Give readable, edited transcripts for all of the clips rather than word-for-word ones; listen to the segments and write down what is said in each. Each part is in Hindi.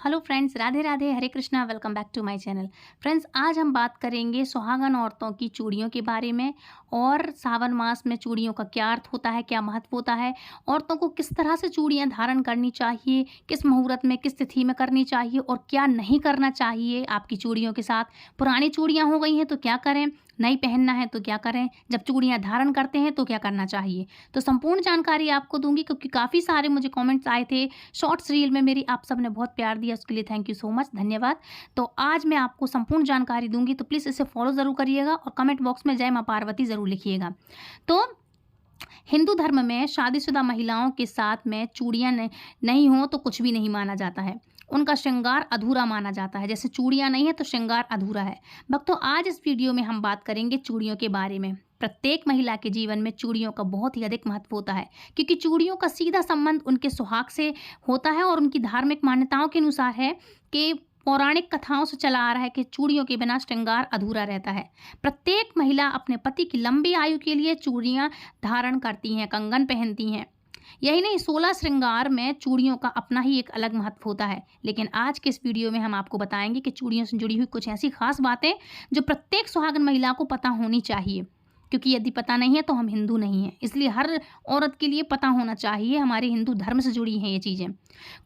Hello friends, Radhe Radhe, Hare Krishna. Welcome back to my channel. Friends, आज हम बात करेंगे सुहागन औरतों की चूड़ियों के बारे में और सावन मास में चूड़ियों का क्या अर्थ होता है, क्या महत्व होता है, औरतों को किस तरह से चूड़ियां धारण करनी चाहिए, किस मुहूर्त में, किस तिथि में करनी चाहिए और क्या नहीं करना चाहिए आपकी चूड़ियों के साथ। पुरानी चूड़ियां हो गई हैं तो क्या करें, नई पहनना है तो क्या करें, जब चूड़ियां धारण करते हैं तो क्या करना चाहिए। तो संपूर्ण जानकारी आपको दूंगी क्योंकि काफ़ी सारे मुझे कमेंट्स आए थे शॉर्ट्स रील में मेरी, आप सब ने बहुत प्यार दिया, उसके लिए थैंक यू सो मच, धन्यवाद। तो आज मैं आपको संपूर्ण जानकारी दूंगी, तो प्लीज़ इसे फॉलो ज़रूर करिएगा और कमेंट बॉक्स में जय माँ पार्वती ज़रूर लिखिएगा। तो हिंदू धर्म में शादीशुदा महिलाओं के साथ में चूड़ियाँ नहीं हो तो कुछ भी नहीं माना जाता है, उनका श्रृंगार अधूरा माना जाता है। जैसे चूड़ियाँ नहीं है तो श्रृंगार अधूरा है। भक्तों, आज इस वीडियो में हम बात करेंगे चूड़ियों के बारे में। प्रत्येक महिला के जीवन में चूड़ियों का बहुत ही अधिक महत्व होता है क्योंकि चूड़ियों का सीधा संबंध उनके सुहाग से होता है और उनकी धार्मिक मान्यताओं के अनुसार है कि पौराणिक कथाओं से चला आ रहा है कि चूड़ियों के बिना श्रृंगार अधूरा रहता है। प्रत्येक महिला अपने पति की लंबी आयु के लिए चूड़ियां धारण करती हैं, कंगन पहनती हैं। यही नहीं, 16 श्रृंगार में चूड़ियों का अपना ही एक अलग महत्व होता है। लेकिन आज के इस वीडियो में हम आपको बताएंगे कि चूड़ियों से जुड़ी हुई कुछ ऐसी खास बातें जो प्रत्येक सुहागन महिला को पता होनी चाहिए, क्योंकि यदि पता नहीं है तो हम हिंदू नहीं हैं। इसलिए हर औरत के लिए पता होना चाहिए, हमारे हिंदू धर्म से जुड़ी हैं ये चीज़ें।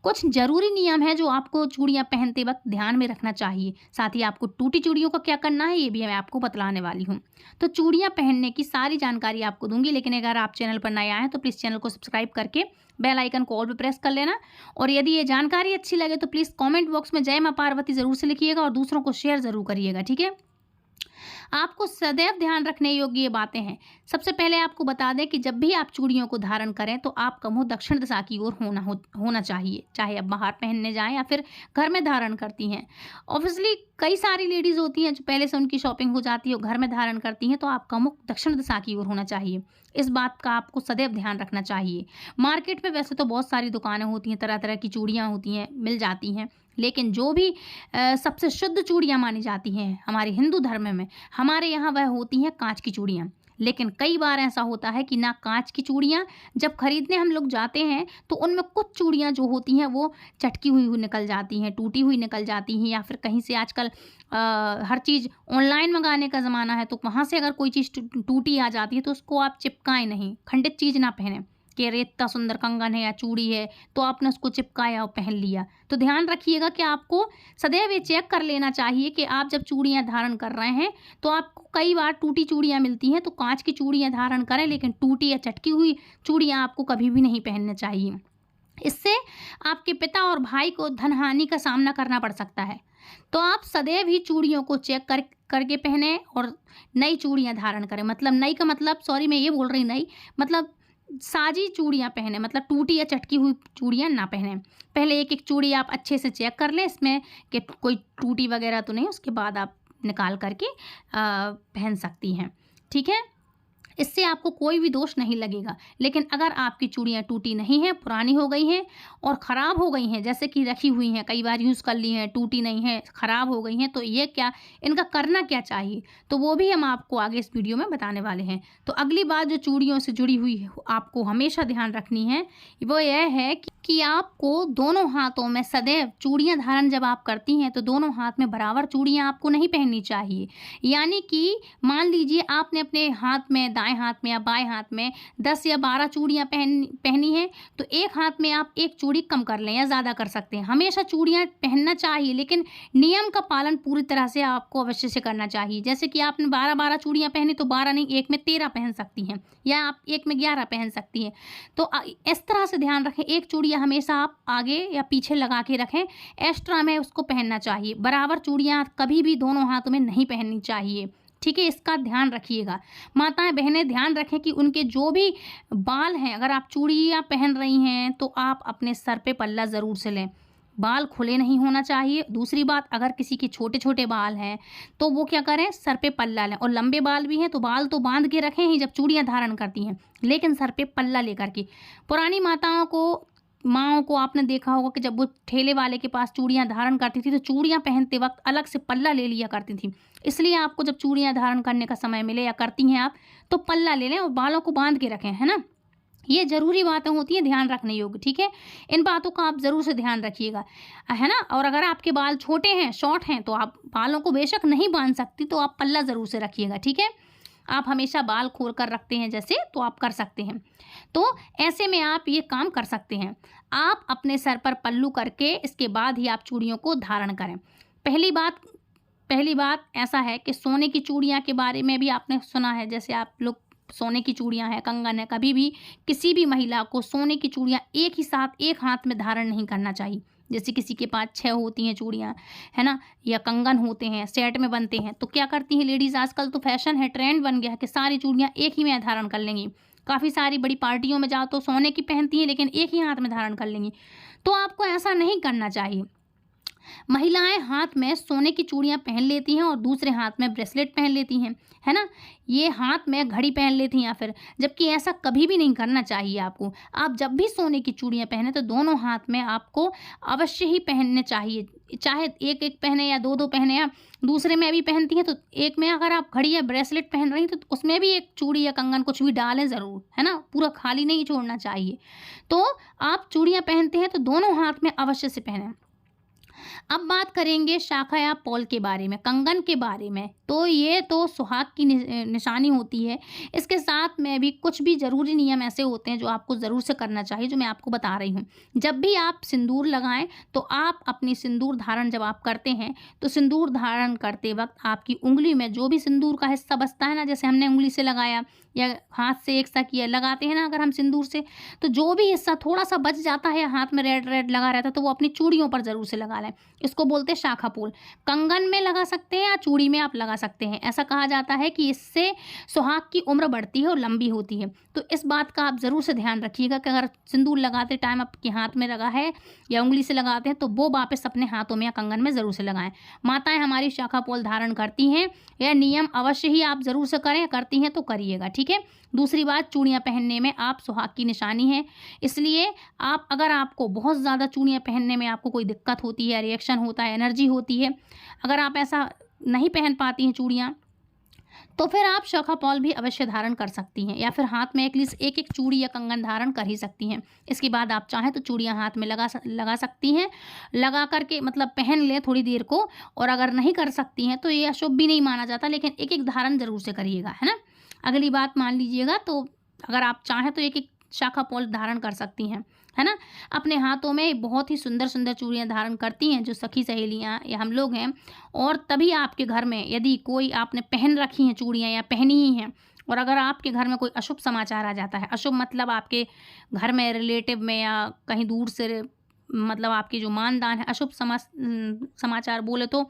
कुछ जरूरी नियम है जो आपको चूड़ियां पहनते वक्त ध्यान में रखना चाहिए। साथ ही आपको टूटी चूड़ियों का क्या करना है ये भी मैं आपको बतलाने वाली हूँ। तो चूड़ियां पहनने की सारी जानकारी आपको दूंगी, लेकिन अगर आप चैनल पर नए आए हैं तो प्लीज़ चैनल को सब्सक्राइब करके बेल आइकन को ऑल पे प्रेस कर लेना। और यदि ये जानकारी अच्छी लगे तो प्लीज़ कॉमेंट बॉक्स में जय माँ पार्वती ज़रूर से लिखिएगा और दूसरों को शेयर ज़रूर करिएगा, ठीक है। आपको सदैव ध्यान रखने योग्य ये बातें हैं। सबसे पहले आपको बता दें कि जब भी आप चूड़ियों को धारण करें तो आपका मुंह दक्षिण दिशा की ओर होना चाहिए, चाहे आप बाहर पहनने जाएं या फिर घर में धारण करती हैं। ऑब्वियसली कई सारी लेडीज़ होती हैं जो पहले से उनकी शॉपिंग हो जाती है और घर में धारण करती हैं, तो आपका मुख दक्षिण दिशा की ओर होना चाहिए। इस बात का आपको सदैव ध्यान रखना चाहिए। मार्केट में वैसे तो बहुत सारी दुकानें होती हैं, तरह तरह की चूड़ियाँ होती हैं, मिल जाती हैं, लेकिन जो भी सबसे शुद्ध चूड़ियाँ मानी जाती हैं हमारे हिंदू धर्म में, हमारे यहाँ वह होती हैं कांच की चूड़ियाँ। लेकिन कई बार ऐसा होता है कि ना कांच की चूड़ियाँ जब खरीदने हम लोग जाते हैं तो उनमें कुछ चूड़ियाँ जो होती हैं वो चटकी हुई निकल जाती हैं, टूटी हुई निकल जाती हैं, या फिर कहीं से आजकल हर चीज़ ऑनलाइन मंगाने का ज़माना है तो वहाँ से अगर कोई चीज़ टूटी आ जाती है तो उसको आप चिपकाएं नहीं, खंडित चीज़ ना पहने कि अरे इतना सुंदर कंगन है या चूड़ी है तो आपने उसको चिपकाया और पहन लिया। तो ध्यान रखिएगा कि आपको सदैव ये चेक कर लेना चाहिए कि आप जब चूड़ियाँ धारण कर रहे हैं तो आपको कई बार टूटी चूड़ियाँ मिलती हैं, तो कांच की चूड़ियाँ धारण करें, लेकिन टूटी या चटकी हुई चूड़ियाँ आपको कभी भी नहीं पहनना चाहिए। इससे आपके पिता और भाई को धन हानि का सामना करना पड़ सकता है। तो आप सदैव ही चूड़ियों को चेक करके पहने और नई चूड़ियाँ धारण करें। मतलब नई का मतलब, सॉरी मैं ये बोल रही, नई मतलब साजी चूड़ियाँ पहने, मतलब टूटी या चटकी हुई चूड़ियाँ ना पहने। पहले एक एक चूड़ी आप अच्छे से चेक कर लें इसमें कि कोई टूटी वगैरह तो नहीं, उसके बाद आप निकाल करके पहन सकती हैं, ठीक है। इससे आपको कोई भी दोष नहीं लगेगा। लेकिन अगर आपकी चूड़ियाँ टूटी नहीं हैं, पुरानी हो गई हैं और ख़राब हो गई हैं, जैसे कि रखी हुई हैं, कई बार यूज़ कर ली हैं, टूटी नहीं हैं, ख़राब हो गई हैं, तो ये क्या, इनका करना क्या चाहिए, तो वो भी हम आपको आगे इस वीडियो में बताने वाले हैं। तो अगली बात जो चूड़ियों से जुड़ी हुई आपको हमेशा ध्यान रखनी है वो यह है कि आपको दोनों हाथों में सदैव चूड़ियाँ धारण जब आप करती हैं तो दोनों हाथ में बराबर चूड़ियाँ आपको नहीं पहननी चाहिए। यानी कि मान लीजिए आपने अपने हाथ में, दाएं हाथ में या बाएं हाथ में 10 या 12 चूड़ियाँ पहनी हैं, तो एक हाथ में आप एक चूड़ी कम कर लें या ज़्यादा कर सकते हैं। हमेशा चूड़ियाँ पहनना चाहिए, लेकिन नियम का पालन पूरी तरह से आपको अवश्य से करना चाहिए। जैसे कि आपने 12 चूड़ियाँ पहनी तो 12 नहीं, एक में 13 पहन सकती हैं या आप एक में 11 पहन सकती हैं। तो इस तरह से ध्यान रखें, एक चूड़ियाँ हमेशा आप आगे या पीछे लगा के रखें, एक्स्ट्रा में उसको पहनना चाहिए। बराबर चूड़ियाँ कभी भी दोनों हाथों में नहीं पहननी चाहिए, ठीक है। इसका ध्यान रखिएगा। माताएं बहनें ध्यान रखें कि उनके जो भी बाल हैं, अगर आप चूड़ियाँ पहन रही हैं तो आप अपने सर पे पल्ला ज़रूर से लें, बाल खुले नहीं होना चाहिए। दूसरी बात, अगर किसी के छोटे छोटे बाल हैं तो वो क्या करें, सर पे पल्ला लें, और लंबे बाल भी हैं तो बाल तो बांध के रखें ही जब चूड़ियाँ धारण करती हैं, लेकिन सर पे पल्ला लेकर के। पुरानी माँओं को आपने देखा होगा कि जब वो ठेले वाले के पास चूड़ियाँ धारण करती थी तो चूड़ियाँ पहनते वक्त अलग से पल्ला ले लिया करती थी। इसलिए आपको जब चूड़ियाँ धारण करने का समय मिले या करती हैं आप तो पल्ला ले लें और बालों को बांध के रखें, है ना। ये ज़रूरी बातें होती हैं, ध्यान रखने योग्य, ठीक है। इन बातों का आप ज़रूर से ध्यान रखिएगा, है ना। और अगर आपके बाल छोटे हैं, शॉर्ट हैं, तो आप बालों को बेशक नहीं बांध सकती, तो आप पल्ला ज़रूर से रखिएगा, ठीक है। आप हमेशा बाल खोल कर रखते हैं जैसे, तो आप कर सकते हैं। तो ऐसे में आप ये काम कर सकते हैं। आप अपने सर पर पल्लू करके इसके बाद ही आप चूड़ियों को धारण करें। पहली बात ऐसा है कि सोने की चूड़ियाँ के बारे में भी आपने सुना है, जैसे आप लोग सोने की चूड़ियाँ हैं, कंगन है, कभी भी किसी भी महिला को सोने की चूड़ियाँ एक ही साथ एक हाथ में धारण नहीं करना चाहिए। जैसे किसी के पास 6 होती हैं चूड़ियाँ, है ना, या कंगन होते हैं, सेट में बनते हैं, तो क्या करती हैं लेडीज़, आजकल तो फैशन है, ट्रेंड बन गया है कि सारी चूड़ियाँ एक ही में धारण कर लेंगी। काफ़ी सारी बड़ी पार्टियों में जाओ तो सोने की पहनती हैं, लेकिन एक ही हाथ में धारण कर लेंगी। तो आपको ऐसा नहीं करना चाहिए। महिलाएं हाथ में सोने की चूड़ियां पहन लेती हैं और दूसरे हाथ में ब्रेसलेट पहन लेती हैं, है ना। ये हाथ में घड़ी पहन लेती हैं या फिर, जबकि ऐसा कभी भी नहीं करना चाहिए आपको। आप जब भी सोने की चूड़ियां पहने तो दोनों हाथ में आपको अवश्य ही पहनने चाहिए, चाहे एक एक पहने या दो दो पहने, या दूसरे में भी पहनती हैं तो एक में अगर आप घड़ी या ब्रेसलेट पहन रही हैं तो उसमें भी एक चूड़ी या कंगन कुछ भी डालें ज़रूर, है ना, पूरा खाली नहीं छोड़ना चाहिए। तो आप चूड़ियाँ पहनते हैं तो दोनों हाथ में अवश्य से पहनें। अब बात करेंगे शाखा या पॉल के बारे में, कंगन के बारे में। तो ये तो सुहाग की निशानी होती है। इसके साथ में भी कुछ भी ज़रूरी नियम ऐसे होते हैं जो आपको ज़रूर से करना चाहिए, जो मैं आपको बता रही हूँ। जब भी आप सिंदूर लगाएं तो आप अपनी सिंदूर धारण जब आप करते हैं तो सिंदूर धारण करते वक्त आपकी उंगली में जो भी सिंदूर का हिस्सा बचता है ना, जैसे हमने उंगली से लगाया या हाथ से एक सा किया, लगाते हैं ना अगर हम सिंदूर से, तो जो भी हिस्सा थोड़ा सा बच जाता है, हाथ में रेड रेड लगा रहता है, तो वो अपनी चूड़ियों पर ज़रूर से लगा लें। इसको बोलते हैं शाखा पोल। कंगन में लगा सकते हैं या चूड़ी में आप लगा सकते हैं। ऐसा कहा जाता है कि इससे सुहाग की उम्र बढ़ती है और लंबी होती है। तो इस बात का आप ज़रूर से ध्यान रखिएगा कि अगर सिंदूर लगाते टाइम आपके हाथ में लगा है या उंगली से लगाते हैं तो वो वापस अपने हाथों में या कंगन में ज़रूर से लगाएं। माताएं हमारी शाखा पोल धारण करती हैं, यह नियम अवश्य ही आप ज़रूर से करें, करती हैं तो करिएगा, ठीक है। दूसरी बात, चूड़ियाँ पहनने में आप सुहाग की निशानी है, इसलिए आप अगर आपको बहुत ज़्यादा चूड़ियाँ पहनने में आपको कोई दिक्कत होती है, रिएक्शन होता है, एनर्जी होती है, अगर आप ऐसा नहीं पहन पाती हैं चूड़ियाँ, तो फिर आप शाखा पॉल भी अवश्य धारण कर सकती हैं, या फिर हाथ में एटलीस्ट एक एक चूड़ी या कंगन धारण कर ही सकती हैं। इसके बाद आप चाहें तो चूड़ियाँ हाथ में लगा सकती हैं, लगा करके मतलब पहन लें थोड़ी देर को। और अगर नहीं कर सकती हैं तो ये अशुभ भी नहीं माना जाता, लेकिन एक एक धारण ज़रूर से करिएगा, है ना। अगली बात मान लीजिएगा, तो अगर आप चाहें तो एक एक शाखा पॉल धारण कर सकती हैं, है ना। अपने हाथों में बहुत ही सुंदर सुंदर चूड़ियाँ धारण करती हैं जो सखी सहेलियाँ या हम लोग हैं। और तभी आपके घर में यदि कोई आपने पहन रखी हैं चूड़ियाँ या पहनी ही हैं, और अगर आपके घर में कोई अशुभ समाचार आ जाता है, अशुभ मतलब आपके घर में रिलेटिव में या कहीं दूर से, मतलब आपके जो मानदान है, अशुभ समाचार बोले तो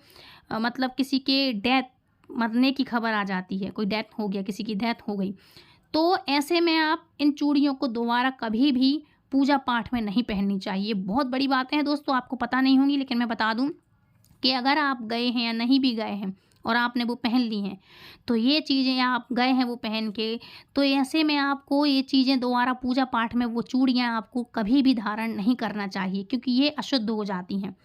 मतलब किसी के डेथ, मरने की खबर आ जाती है, कोई डेथ हो गया, किसी की डेथ हो गई, तो ऐसे में आप इन चूड़ियों को दोबारा कभी भी पूजा पाठ में नहीं पहननी चाहिए। बहुत बड़ी बातें हैं दोस्तों, आपको पता नहीं होंगी, लेकिन मैं बता दूं कि अगर आप गए हैं या नहीं भी गए हैं और आपने वो पहन ली हैं, तो ये चीज़ें आप गए हैं वो पहन के, तो ऐसे में आपको ये चीज़ें दोबारा पूजा पाठ में वो चूड़ियाँ आपको कभी भी धारण नहीं करना चाहिए, क्योंकि ये अशुद्ध हो जाती हैं,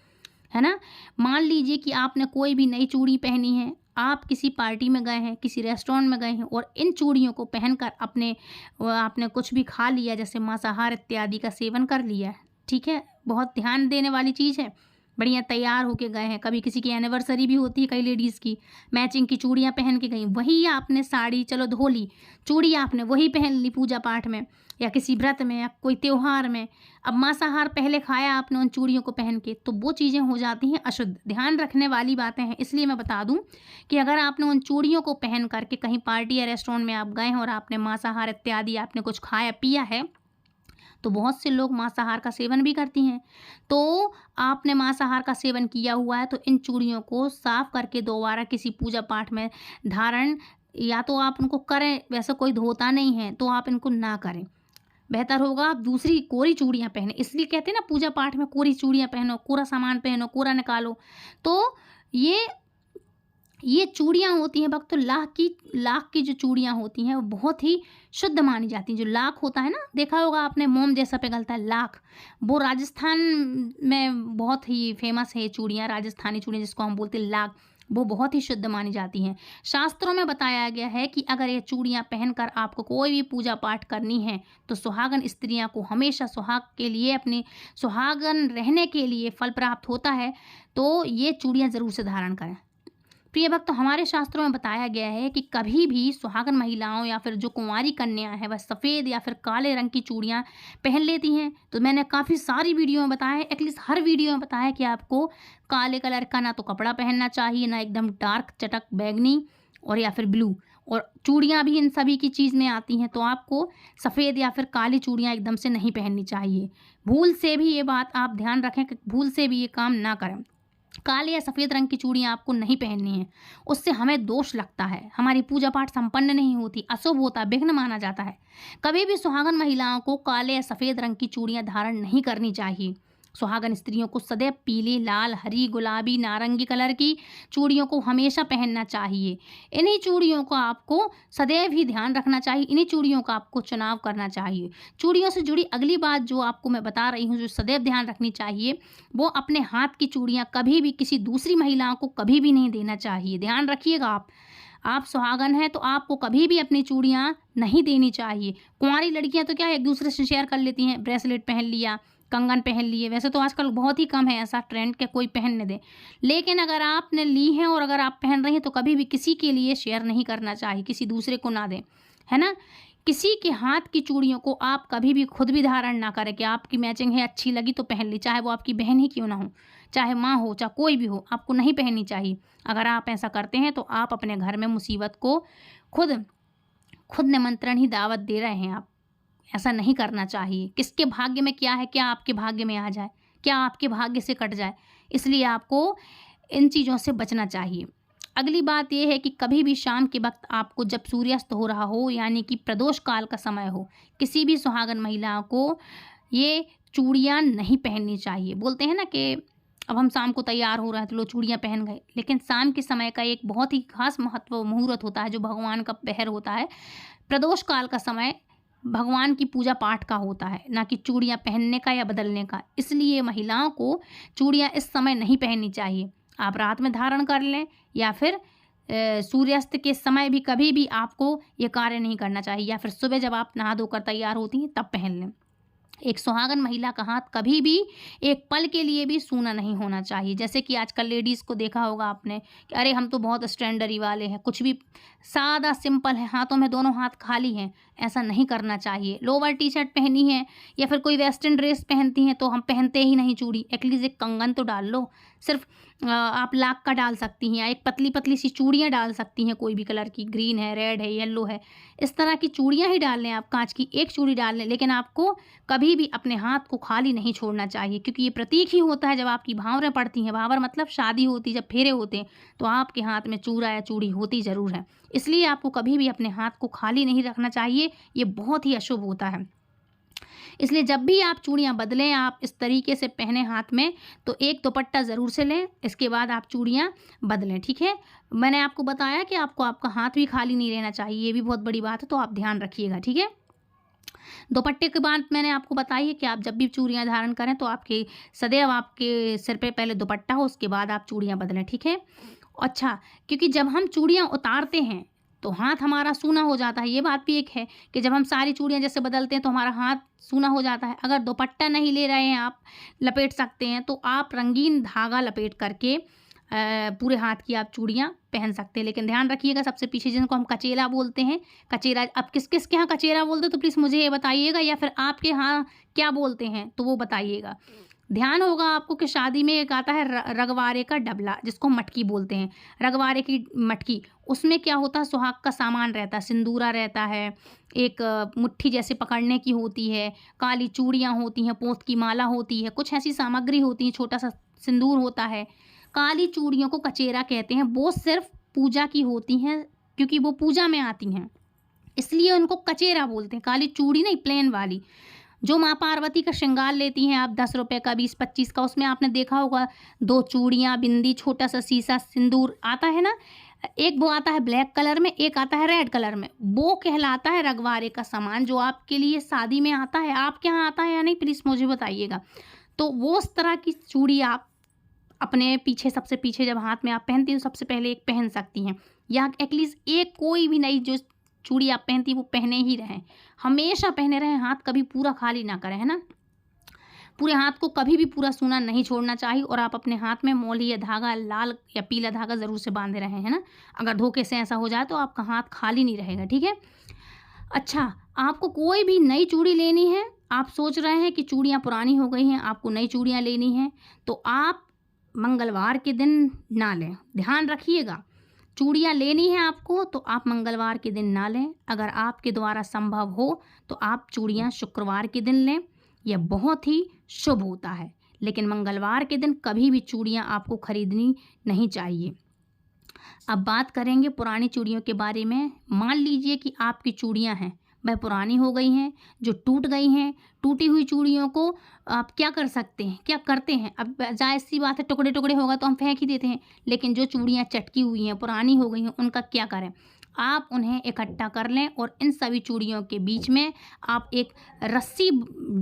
है ना। मान लीजिए कि आपने कोई भी नई चूड़ी पहनी है, आप किसी पार्टी में गए हैं, किसी रेस्टोरेंट में गए हैं और इन चूड़ियों को पहनकर आपने कुछ भी खा लिया, जैसे मांसाहार इत्यादि का सेवन कर लिया है, ठीक है, बहुत ध्यान देने वाली चीज़ है। बढ़िया तैयार होके गए हैं, कभी किसी की एनिवर्सरी भी होती है कई लेडीज़ की, मैचिंग की चूड़ियाँ पहन के गई, वही आपने साड़ी चलो धो ली, चूड़ी आपने वही पहन ली पूजा पाठ में या किसी व्रत में या कोई त्यौहार में, अब मांसाहार पहले खाया आपने उन चूड़ियों को पहन के, तो वो चीज़ें हो जाती हैं अशुद्ध। ध्यान रखने वाली बातें हैं। इसलिए मैं बता दूं कि अगर आपने उन चूड़ियों को पहन करके कहीं पार्टी या रेस्टोरेंट में आप गए हैं और आपने मांसाहार इत्यादि आपने कुछ खाया पिया है, तो बहुत से लोग मांसाहार का सेवन भी करती हैं, तो आपने मांसाहार का सेवन किया हुआ है तो इन चूड़ियों को साफ करके दोबारा किसी पूजा पाठ में धारण, या तो आप उनको करें, वैसे कोई धोता नहीं है तो आप इनको ना करें, बेहतर होगा आप दूसरी कोरी चूड़ियाँ पहने। इसलिए कहते हैं ना पूजा पाठ में कोरी चूड़ियाँ पहनो, कोरा सामान पहनो, कोरा निकालो। तो ये चूड़ियाँ होती हैं भक्त, तो लाख की जो चूड़ियाँ होती हैं वो बहुत ही शुद्ध मानी जाती हैं। जो लाख होता है ना, देखा होगा आपने, मोम जैसा पिघलता है लाख, वो राजस्थान में बहुत ही फेमस है ये चूड़ियाँ, राजस्थानी चूड़ियाँ जिसको हम बोलते हैं लाख, वो बहुत ही शुद्ध मानी जाती हैं। शास्त्रों में बताया गया है कि अगर ये चूड़ियाँ पहनकर आपको कोई भी पूजा पाठ करनी है तो सुहागन स्त्रियाँ को हमेशा सुहाग के लिए, अपने सुहागन रहने के लिए फल प्राप्त होता है, तो ये चूड़ियाँ ज़रूर से धारण करें। प्रिय भक्त, हमारे शास्त्रों में बताया गया है कि कभी भी सुहागन महिलाओं या फिर जो कुंवारी कन्या है वह सफ़ेद या फिर काले रंग की चूड़ियाँ पहन लेती हैं। तो मैंने काफ़ी सारी वीडियो में बताया है, एटलीस्ट हर वीडियो में बताया है कि आपको काले कलर का ना तो कपड़ा पहनना चाहिए, ना एकदम डार्क चटक बैगनी और या फिर ब्लू, और चूड़ियाँ भी इन सभी की चीज़ में आती हैं। तो आपको सफ़ेद या फिर काली चूड़ियाँ एकदम से नहीं पहननी चाहिए। भूल से भी ये बात आप ध्यान रखें कि भूल से भी ये काम ना करें। काले या सफ़ेद रंग की चूड़ियाँ आपको नहीं पहननी है, उससे हमें दोष लगता है, हमारी पूजा पाठ संपन्न नहीं होती, अशुभ होता, विघ्न माना जाता है। कभी भी सुहागन महिलाओं को काले या सफ़ेद रंग की चूड़ियाँ धारण नहीं करनी चाहिए। सुहागन स्त्रियों को सदैव पीली, लाल, हरी, गुलाबी, नारंगी कलर की चूड़ियों को हमेशा पहनना चाहिए। इन्हीं चूड़ियों को आपको सदैव ही ध्यान रखना चाहिए, इन्हीं चूड़ियों का आपको चुनाव करना चाहिए। चूड़ियों से जुड़ी अगली बात जो आपको मैं बता रही हूँ, जो सदैव ध्यान रखनी चाहिए, वो अपने हाथ की चूड़ियाँ कभी भी किसी दूसरी महिलाओं को कभी भी नहीं देना चाहिए। ध्यान रखिएगा, आप सुहागन हैं तो आपको कभी भी अपनी चूड़ियाँ नहीं देनी चाहिए। कुंवारी लड़कियाँ तो क्या है, एक दूसरे से शेयर कर लेती हैं, ब्रेसलेट पहन लिया, कंगन पहन लिए। वैसे तो आजकल बहुत ही कम है ऐसा ट्रेंड कि कोई पहनने दे, लेकिन अगर आपने ली हैं और अगर आप पहन रही हैं तो कभी भी किसी के लिए शेयर नहीं करना चाहिए, किसी दूसरे को ना दें, है ना। किसी के हाथ की चूड़ियों को आप कभी भी खुद भी धारण ना करें कि आपकी मैचिंग है, अच्छी लगी तो पहन ली, चाहे वो आपकी बहन ही क्यों ना हो, चाहे माँ हो, चाहे कोई भी हो, आपको नहीं पहननी चाहिए। अगर आप ऐसा करते हैं तो आप अपने घर में मुसीबत को खुद खुद निमंत्रण ही दावत दे रहे हैं आप। ऐसा नहीं करना चाहिए। किसके भाग्य में क्या है, क्या आपके भाग्य में आ जाए, क्या आपके भाग्य से कट जाए, इसलिए आपको इन चीज़ों से बचना चाहिए। अगली बात ये है कि कभी भी शाम के वक्त आपको जब सूर्यास्त हो रहा हो, यानी कि प्रदोष काल का समय हो, किसी भी सुहागन महिलाओं को ये चूड़ियाँ नहीं पहननी चाहिए। बोलते हैं ना कि अब हम शाम को तैयार हो रहे हैं तो लो चूड़ियाँ पहन गए, लेकिन शाम के समय का एक बहुत ही खास महत्व मुहूर्त होता है, जो भगवान का पहर होता है। प्रदोष काल का समय भगवान की पूजा पाठ का होता है, ना कि चूड़ियाँ पहनने का या बदलने का। इसलिए महिलाओं को चूड़ियाँ इस समय नहीं पहननी चाहिए। आप रात में धारण कर लें या फिर सूर्यास्त के समय भी कभी भी आपको ये कार्य नहीं करना चाहिए, या फिर सुबह जब आप नहा धोकर तैयार होती हैं तब पहन लें। एक सुहागन महिला का हाथ कभी भी एक पल के लिए भी सूना नहीं होना चाहिए। जैसे कि आजकल लेडीज़ को देखा होगा आपने कि अरे हम तो बहुत स्टैंडर्डी वाले हैं, कुछ भी सादा सिंपल है, हाथों में दोनों हाथ खाली हैं, ऐसा नहीं करना चाहिए। लोअर टी शर्ट पहनी है या फिर कोई वेस्टर्न ड्रेस पहनती हैं तो हम पहनते ही नहीं चूड़ी, एटलीस्ट एक कंगन तो डाल लो। सिर्फ आप लाख का डाल सकती हैं, या एक पतली पतली सी चूड़ियाँ डाल सकती हैं, कोई भी कलर की, ग्रीन है, रेड है, येलो है, इस तरह की चूड़ियाँ ही डाल लें आप, कांच की एक चूड़ी डाल लें। लेकिन आपको कभी भी अपने हाथ को खाली नहीं छोड़ना चाहिए, क्योंकि ये प्रतीक ही होता है जब आपकी भावरें पड़ती हैं। भावर मतलब शादी होती है, जब फेरे होते हैं तो आपके हाथ में चूड़ा या चूड़ी होती ज़रूर है। इसलिए आपको कभी भी अपने हाथ को खाली नहीं रखना चाहिए, ये बहुत ही अशुभ होता है। इसलिए जब भी आप चूड़ियाँ बदलें, आप इस तरीके से पहने हाथ में, तो एक दुपट्टा ज़रूर से लें, इसके बाद आप चूड़ियाँ बदलें, ठीक है। मैंने आपको बताया कि आपको आपका हाथ भी खाली नहीं रहना चाहिए, ये भी बहुत बड़ी बात है, तो आप ध्यान रखिएगा, ठीक है। दुपट्टे के बाद मैंने आपको बताई है कि आप जब भी चूड़ियाँ धारण करें तो आपके सदैव आपके सिर पे पहले दुपट्टा हो, उसके बाद आप चूड़ियाँ बदलें, ठीक है। अच्छा, क्योंकि जब हम चूड़ियाँ उतारते हैं तो हाथ हमारा सूना हो जाता है। ये बात भी एक है कि जब हम सारी चूड़ियाँ जैसे बदलते हैं तो हमारा हाथ सूना हो जाता है। अगर दुपट्टा नहीं ले रहे हैं, आप लपेट सकते हैं, तो आप रंगीन धागा लपेट करके पूरे हाथ की आप चूड़ियाँ पहन सकते हैं। लेकिन ध्यान रखिएगा, सबसे पीछे जिनको हम कचेरा बोलते हैं, कचेरा, अब किस किस के यहाँ कचेरा बोलते हैं तो प्लीज़ मुझे ये बताइएगा, या फिर आपके यहाँ क्या बोलते हैं तो वो बताइएगा। ध्यान होगा आपको कि शादी में एक आता है रगवारे का डबला, जिसको मटकी बोलते हैं, रगवारे की मटकी। उसमें क्या होता है, सुहाग का सामान रहता है, सिंदूरा रहता है, एक मुट्ठी जैसे पकड़ने की होती है, काली चूड़ियाँ होती हैं, पोंत की माला होती है, कुछ ऐसी सामग्री होती है, छोटा सा सिंदूर होता है। काली चूड़ियों को कचेरा कहते हैं, वो सिर्फ पूजा की होती हैं, क्योंकि वो पूजा में आती हैं, इसलिए उनको कचेरा बोलते हैं। काली चूड़ी नहीं, प्लेन वाली, जो माँ पार्वती का श्रृंगार लेती हैं आप, 10 रुपये का, 20-25 का, उसमें आपने देखा होगा 2 चूड़ियाँ, बिंदी, छोटा सा शीशा सिंदूर आता है ना। एक वो आता है ब्लैक कलर में, एक आता है रेड कलर में, वो कहलाता है रगवारे का सामान, जो आपके लिए शादी में आता है। आपके यहाँ आता है या नहीं प्लीज़ मुझे बताइएगा। तो वो उस तरह की चूड़ी आप अपने पीछे सबसे पीछे जब हाथ में आप पहनती हैं तो सबसे पहले एक पहन सकती हैं, या एटलीस्ट एक कोई भी नई जो चूड़ी आप पहनती हैं वो पहने ही रहें, हमेशा पहने रहें, हाथ कभी पूरा खाली ना करें, है ना। पूरे हाथ को कभी भी पूरा सूना नहीं छोड़ना चाहिए, और आप अपने हाथ में मौली या धागा, लाल या पीला धागा ज़रूर से बांधे रहें, है ना। अगर धोखे से ऐसा हो जाए तो आपका हाथ खाली नहीं रहेगा, ठीक है। अच्छा, आपको कोई भी नई चूड़ी लेनी है, आप सोच रहे हैं कि चूड़ियाँ पुरानी हो गई हैं, आपको नई चूड़ियाँ लेनी हैं, तो आप मंगलवार के दिन ना लें। ध्यान रखिएगा, चूड़ियाँ लेनी है आपको तो आप मंगलवार के दिन ना लें। अगर आपके द्वारा संभव हो तो आप चूड़ियाँ शुक्रवार के दिन लें, यह बहुत ही शुभ होता है। लेकिन मंगलवार के दिन कभी भी चूड़ियाँ आपको खरीदनी नहीं चाहिए। अब बात करेंगे पुरानी चूड़ियों के बारे में। मान लीजिए कि आपकी चूड़ियाँ हैं, वह पुरानी हो गई हैं, जो टूट गई हैं। टूटी हुई चूड़ियों को आप क्या कर सकते हैं, क्या करते हैं, अब जायज़ सी बात है, टुकड़े टुकड़े होगा तो हम फेंक ही देते हैं। लेकिन जो चूड़ियाँ चटकी हुई हैं, पुरानी हो गई हैं, उनका क्या करें, आप उन्हें इकट्ठा कर लें और इन सभी चूड़ियों के बीच में आप एक रस्सी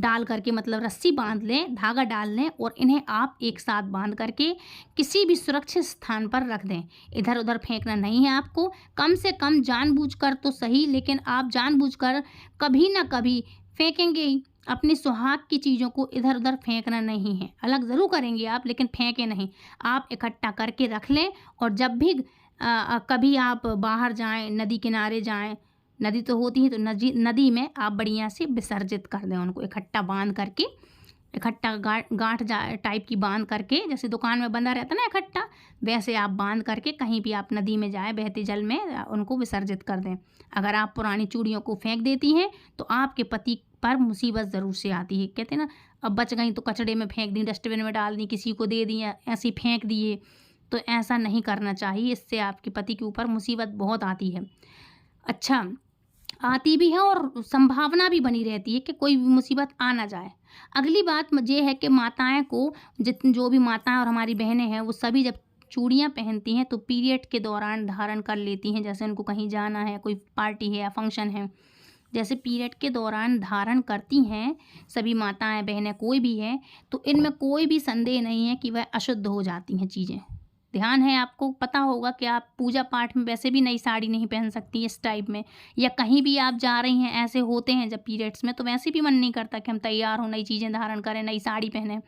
डाल करके, मतलब रस्सी बांध लें, धागा डाल लें, और इन्हें आप एक साथ बांध करके किसी भी सुरक्षित स्थान पर रख दें। इधर उधर फेंकना नहीं है आपको, कम से कम जानबूझकर तो सही, लेकिन आप जानबूझकर कभी ना कभी फेंकेंगे ही। अपनी सुहाग की चीज़ों को इधर उधर फेंकना नहीं है, अलग ज़रूर करेंगे आप, लेकिन फेंके नहीं। आप इकट्ठा करके रख लें, और जब भी कभी आप बाहर जाएं, नदी किनारे जाएं, नदी तो होती है तो नदी में आप बढ़िया से विसर्जित कर दें उनको, इकट्ठा बांध करके, इकट्ठा गांठ टाइप की बांध करके, जैसे दुकान में बंधा रहता है ना इकट्ठा, वैसे आप बांध करके कहीं भी आप नदी में जाएं, बहते जल में उनको विसर्जित कर दें। अगर आप पुरानी चूड़ियों को फेंक देती हैं तो आपके पति पर मुसीबत ज़रूर से आती है। कहते हैं ना, अब बच गई तो कचड़े में फेंक दी, डस्टबिन में डाल दी, किसी को दे दी, ऐसे ही फेंक दिए, तो ऐसा नहीं करना चाहिए। इससे आपके पति के ऊपर मुसीबत बहुत आती है। अच्छा, आती भी है और संभावना भी बनी रहती है कि कोई भी मुसीबत आ ना जाए। अगली बात ये है कि माताएं को, जो भी माताएं और हमारी बहनें हैं, वो सभी जब चूड़ियाँ पहनती हैं तो पीरियड के दौरान धारण कर लेती हैं। जैसे उनको कहीं जाना है, कोई पार्टी है या फंक्शन है, जैसे पीरियड के दौरान धारण करती हैं सभी माताएं बहनें, कोई भी है, तो इनमें कोई भी संदेह नहीं है कि वह अशुद्ध हो जाती हैं चीज़ें। ध्यान है, आपको पता होगा कि आप पूजा पाठ में वैसे भी नई साड़ी नहीं पहन सकती इस टाइप में, या कहीं भी आप जा रही हैं, ऐसे होते हैं जब पीरियड्स में, तो वैसे भी मन नहीं करता कि हम तैयार हों, नई चीज़ें धारण करें, नई साड़ी पहनें।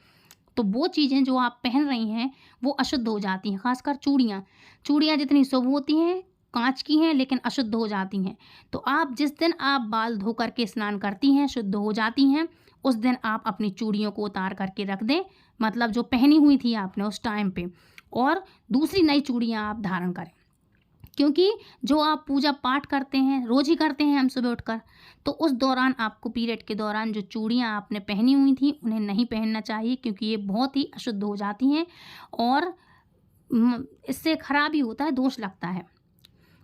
तो वो चीज़ें जो आप पहन रही हैं वो अशुद्ध हो जाती हैं। खासकर चूड़ियाँ जितनी शुभ होती हैं, कांच की हैं, लेकिन अशुद्ध हो जाती हैं। तो आप जिस दिन आप बाल धो करके स्नान करती हैं, शुद्ध हो जाती हैं, उस दिन आप अपनी चूड़ियों को उतार करके रख दें, मतलब जो पहनी हुई थी आपने उस टाइम पे, और दूसरी नई चूड़ियाँ आप धारण करें। क्योंकि जो आप पूजा पाठ करते हैं, रोज़ ही करते हैं हम सुबह उठकर, तो उस दौरान आपको, पीरियड के दौरान, जो चूड़ियाँ आपने पहनी हुई थी उन्हें नहीं पहनना चाहिए, क्योंकि ये बहुत ही अशुद्ध हो जाती हैं और इससे खराबी होता है, दोष लगता है।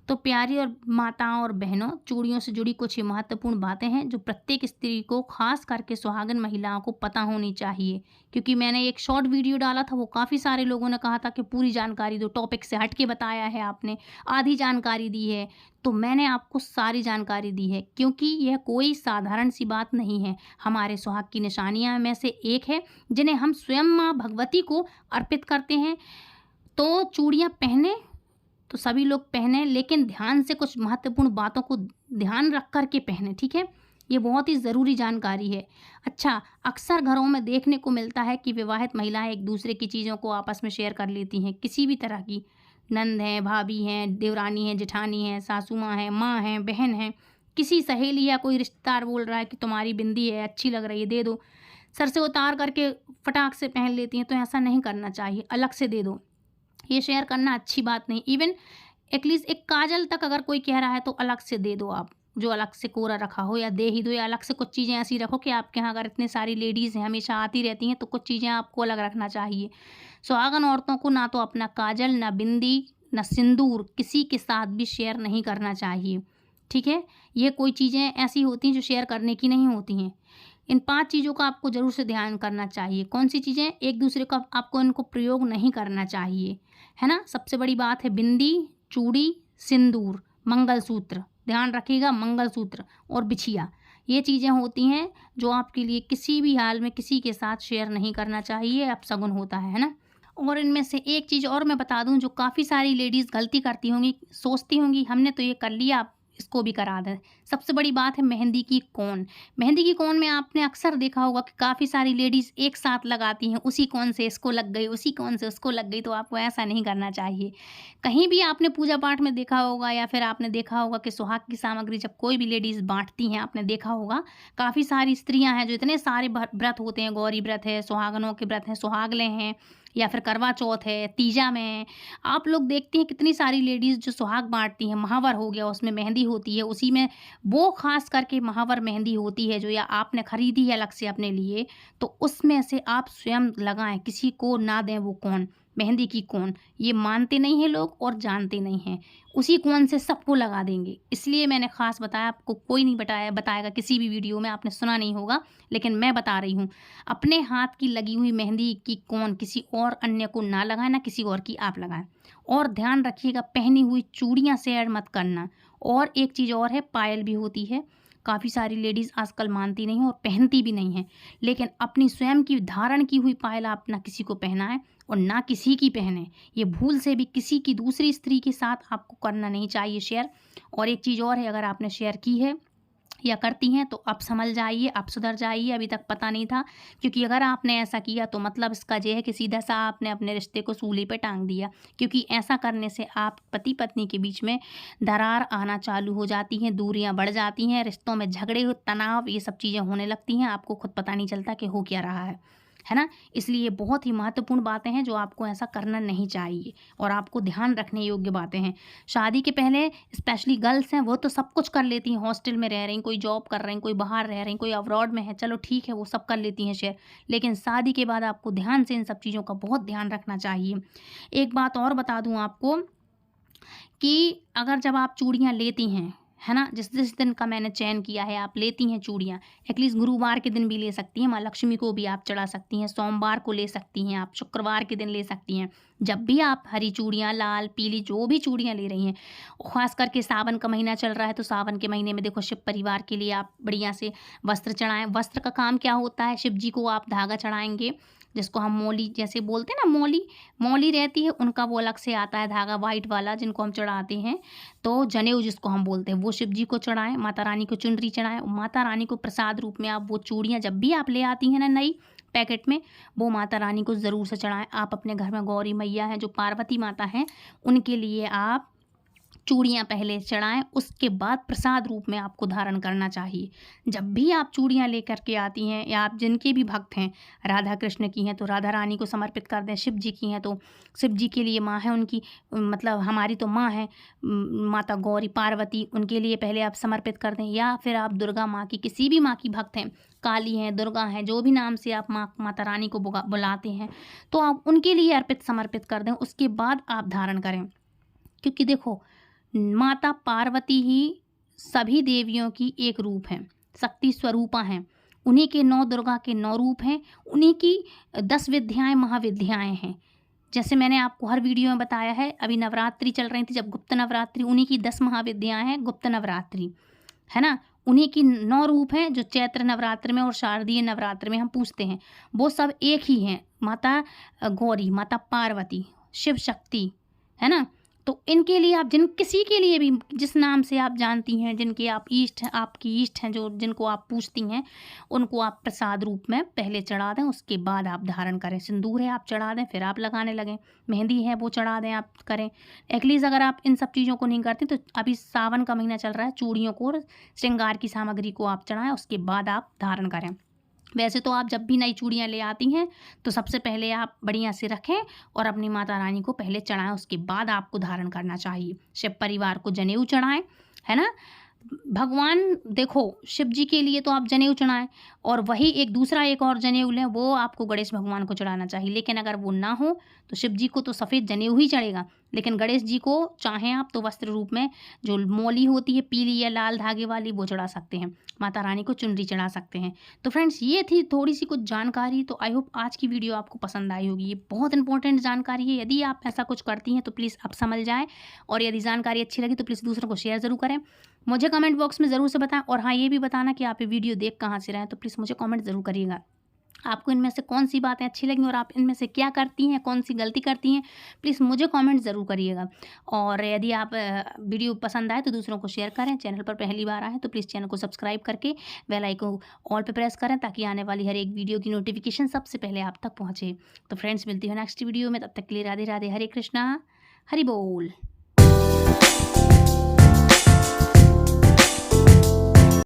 तो प्यारी और माताओं और बहनों, चूड़ियों से जुड़ी कुछ ही महत्वपूर्ण बातें हैं जो प्रत्येक स्त्री को, खास करके सुहागन महिलाओं को पता होनी चाहिए। क्योंकि मैंने एक शॉर्ट वीडियो डाला था, वो काफ़ी सारे लोगों ने कहा था कि पूरी जानकारी दो, टॉपिक से हट के बताया है आपने, आधी जानकारी दी है। तो मैंने आपको सारी जानकारी दी है, क्योंकि यह कोई साधारण सी बात नहीं है। हमारे सुहाग की निशानियाँ में से एक है, जिन्हें हम स्वयं माँ भगवती को अर्पित करते हैं। तो चूड़ियाँ पहने तो सभी लोग पहने, लेकिन ध्यान से, कुछ महत्वपूर्ण बातों को ध्यान रख कर के पहने, ठीक है। ये बहुत ही ज़रूरी जानकारी है। अच्छा, अक्सर घरों में देखने को मिलता है कि विवाहित महिलाएं एक दूसरे की चीज़ों को आपस में शेयर कर लेती हैं, किसी भी तरह की, नंद हैं, भाभी हैं, देवरानी हैं, जेठानी हैं, सासू माँ हैं, माँ हैं, बहन हैं, किसी सहेली या कोई रिश्तेदार बोल रहा है कि तुम्हारी बिंदी है, अच्छी लग रही है, दे दो, सर से उतार करके फटाक से पहन लेती हैं। तो ऐसा नहीं करना चाहिए, अलग से दे दो, ये शेयर करना अच्छी बात नहीं। इवन एटलीस्ट एक काजल तक अगर कोई कह रहा है तो अलग से दे दो आप, जो अलग से कोरा रखा हो, या दे ही दो, या अलग से कुछ चीज़ें ऐसी रखो कि आपके यहाँ अगर इतने सारी लेडीज़ हैं, हमेशा आती रहती हैं, तो कुछ चीज़ें आपको अलग रखना चाहिए। सुहागन औरतों को ना तो अपना काजल, ना बिंदी, ना सिंदूर किसी के साथ भी शेयर नहीं करना चाहिए, ठीक है। ये कोई चीज़ें ऐसी होती हैं जो शेयर करने की नहीं होती हैं। इन 5 चीज़ों का आपको ज़रूर से ध्यान करना चाहिए। कौन सी चीज़ें? एक दूसरे का आपको इनको प्रयोग नहीं करना चाहिए, है ना। सबसे बड़ी बात है बिंदी, चूड़ी, सिंदूर, मंगलसूत्र, ध्यान रखिएगा, मंगलसूत्र और बिछिया, ये चीज़ें होती हैं जो आपके लिए किसी भी हाल में किसी के साथ शेयर नहीं करना चाहिए, अपशगुन होता है ना। और इनमें से एक चीज़ और मैं बता दूँ जो काफ़ी सारी लेडीज़ गलती करती होंगी, सोचती होंगी हमने तो ये कर लिया, अब इसको भी करा दें। सबसे बड़ी बात है मेहंदी की कोन। मेहंदी की कोन में आपने अक्सर देखा होगा कि काफ़ी सारी लेडीज़ एक साथ लगाती हैं, उसी कोन से इसको लग गई, उसी कोन से उसको लग गई, तो आपको ऐसा नहीं करना चाहिए। कहीं भी आपने पूजा पाठ में देखा होगा या फिर आपने देखा होगा कि सुहाग की सामग्री जब कोई भी लेडीज़ बाँटती हैं, आपने देखा होगा काफ़ी सारी स्त्रियाँ हैं जो इतने सारे व्रत होते हैं, गौरी व्रत है, सुहागनों के व्रत हैं, सुहागले हैं या फिर करवा चौथ है, तीजा में है। आप लोग देखते हैं कितनी सारी लेडीज़ जो सुहाग बाँटती हैं, महावर हो गया उसमें मेहंदी होती है, उसी में वो ख़ास करके महावर मेहंदी होती है जो या आपने खरीदी है अलग से अपने लिए, तो उसमें से आप स्वयं लगाएँ, किसी को ना दें वो कोन, मेहंदी की कोन। ये मानते नहीं हैं लोग और जानते नहीं हैं। उसी कोन से सबको लगा देंगे। इसलिए मैंने ख़ास बताया, आपको कोई नहीं बताएगा किसी भी वीडियो में, आपने सुना नहीं होगा, लेकिन मैं बता रही हूँ। अपने हाथ की लगी हुई मेहंदी की कोन किसी और अन्य को ना लगाएँ, ना किसी और की आप लगाएँ। और ध्यान रखिएगा पहनी हुई चूड़ियाँ शेयर मत करना। और एक चीज़ और है, पायल भी होती है। काफ़ी सारी लेडीज़ आजकल मानती नहीं हैं और पहनती भी नहीं हैं। लेकिन अपनी स्वयं की धारण की हुई पायल आप ना किसी को पहनाएँ और ना किसी की पहने। ये भूल से भी किसी की दूसरी स्त्री के साथ आपको करना नहीं चाहिए शेयर। और एक चीज़ और है, अगर आपने शेयर की है या करती हैं तो अब समझ जाइए, अब सुधर जाइए, अभी तक पता नहीं था। क्योंकि अगर आपने ऐसा किया तो मतलब इसका ये है कि सीधा सा आपने अपने रिश्ते को सूली पे टांग दिया। क्योंकि ऐसा करने से आप पति पत्नी के बीच में दरार आना चालू हो जाती हैं, दूरियां बढ़ जाती हैं, रिश्तों में झगड़े, तनाव, ये सब चीज़ें होने लगती हैं, आपको खुद पता नहीं चलता कि हो क्या रहा है ना। इसलिए बहुत ही महत्वपूर्ण बातें हैं जो आपको ऐसा करना नहीं चाहिए और आपको ध्यान रखने योग्य बातें हैं। शादी के पहले स्पेशली गर्ल्स हैं, वो तो सब कुछ कर लेती हैं, हॉस्टल में रह रही, कोई जॉब कर रही, कोई बाहर रह रही, कोई अब्रॉड में है, चलो ठीक है, वो सब कर लेती हैं शेयर। लेकिन शादी के बाद आपको ध्यान से इन सब चीज़ों का बहुत ध्यान रखना चाहिए। एक बात और बता दूँ आपको कि अगर जब आप चूड़ियाँ लेती हैं, है ना, जिस जिस दिन का मैंने चयन किया है आप लेती हैं चूड़ियाँ, एटलीस्ट गुरुवार के दिन भी ले सकती हैं, माँ लक्ष्मी को भी आप चढ़ा सकती हैं, सोमवार को ले सकती हैं आप, शुक्रवार के दिन ले सकती हैं। जब भी आप हरी चूड़ियाँ, लाल, पीली जो भी चूड़ियाँ ले रही हैं, ख़ास करके सावन का महीना चल रहा है तो सावन के महीने में देखो शिव परिवार के लिए आप बढ़िया से वस्त्र चढ़ाएँ। वस्त्र का काम क्या होता है, शिव जी को आप धागा चढ़ाएँगे, जिसको हम मौली जैसे बोलते हैं ना, मौली मौली रहती है, उनका वो अलग से आता है धागा वाइट वाला जिनको हम चढ़ाते हैं। तो जनेऊ जिसको हम बोलते हैं, वो शिव जी को चढ़ाएँ, माता रानी को चुनरी चढ़ाएँ। माता रानी को प्रसाद रूप में आप वो चूड़ियाँ जब भी आप ले आती हैं ना नई पैकेट में, वो माता रानी को ज़रूर से चढ़ाएँ। आप अपने घर में गौरी मैया हैं जो पार्वती माता हैं, उनके लिए आप चूड़ियाँ पहले चढ़ाएँ, उसके बाद प्रसाद रूप में आपको धारण करना चाहिए। जब भी आप चूड़ियाँ लेकर के आती हैं या आप जिनके भी भक्त हैं, राधा कृष्ण की हैं तो राधा रानी को समर्पित कर दें, शिव जी की हैं तो शिव जी के लिए माँ है उनकी, मतलब हमारी तो माँ है, माता गौरी पार्वती, उनके लिए पहले आप समर्पित कर दें। या फिर आप दुर्गा माँ की, किसी भी माँ की भक्त हैं, काली हैं, दुर्गा हैं, जो भी नाम से आप माता रानी को बुलाते हैं, तो आप उनके लिए अर्पित समर्पित कर दें, उसके बाद आप धारण करें। क्योंकि देखो, माता पार्वती ही सभी देवियों की एक रूप है, शक्ति स्वरूपा हैं। उन्हीं के 9 दुर्गा के 9 रूप हैं, उन्हीं की 10 विद्याएं महाविद्याएं हैं। जैसे मैंने आपको हर वीडियो में बताया है, अभी नवरात्रि चल रही थी, जब गुप्त नवरात्रि, उन्हीं की 10 महाविद्याएं हैं गुप्त नवरात्रि, है ना। उन्हीं की 9 रूप हैं जो चैत्र नवरात्र में और शारदीय नवरात्र में हम पूजते हैं, वो सब एक ही हैं, माता गौरी, माता पार्वती, शिव शक्ति, है ना। तो इनके लिए आप किसी के लिए भी जिस नाम से आप जानती हैं, जिनके आप इष्ट हैं, आपकी इष्ट हैं, जो जिनको आप पूजती हैं, उनको आप प्रसाद रूप में पहले चढ़ा दें, उसके बाद आप धारण करें। सिंदूर है आप चढ़ा दें, फिर आप लगाने लगें। मेहंदी है वो चढ़ा दें, आप करें। एटलीस्ट अगर आप इन सब चीज़ों को नहीं करती तो अभी सावन का महीना चल रहा है, चूड़ियों को और श्रृंगार की सामग्री को आप चढ़ाएँ, उसके बाद आप धारण करें। वैसे तो आप जब भी नई चूड़ियाँ ले आती हैं तो सबसे पहले आप बढ़िया से रखें और अपनी माता रानी को पहले चढ़ाएं, उसके बाद आपको धारण करना चाहिए। शिव परिवार को जनेऊ चढ़ाएं, है ना। भगवान देखो, शिव जी के लिए तो आप जनेऊ चढ़ाएं और वही एक और जनेऊ लें, वो आपको गणेश भगवान को चढ़ाना चाहिए। लेकिन अगर वो ना हो तो शिव जी को तो सफ़ेद जनेऊ ही चढ़ेगा, लेकिन गणेश जी को चाहें आप तो वस्त्र रूप में जो मौली होती है पीली या लाल धागे वाली, वो चढ़ा सकते हैं। माता रानी को चुनरी चढ़ा सकते हैं। तो फ्रेंड्स, ये थी थोड़ी सी कुछ जानकारी। तो आई होप आज की वीडियो आपको पसंद आई होगी। ये बहुत इंपॉर्टेंट जानकारी है, यदि आप ऐसा कुछ करती हैं तो प्लीज़ आप समझ जाएँ, और यदि जानकारी अच्छी लगी तो प्लीज़ दूसरों को शेयर ज़रूर करें। मुझे कमेंट बॉक्स में ज़रूर से बताएं, और हाँ, ये भी बताना कि आप ये वीडियो देख कहाँ से रहे हैं, तो प्लीज़ मुझे कमेंट ज़रूर करिएगा। आपको इनमें से कौन-सी बातें अच्छी लगी और आप इनमें से क्या करती हैं, कौन-सी गलती करती हैं, प्लीज़ मुझे कमेंट ज़रूर करिएगा। और यदि आप वीडियो पसंद आए तो दूसरों को शेयर करें। चैनल पर पहली बार आएँ तो प्लीज़ चैनल को सब्सक्राइब करके बेल आइकन ऑल पे प्रेस करें, ताकि आने वाली हर एक वीडियो की नोटिफ़िकेशन सबसे पहले आप तक पहुँचे। तो फ्रेंड्स, मिलती हूँ नेक्स्ट वीडियो में, तब तक के लिए राधे राधे, हरे कृष्णा, हरि बोल।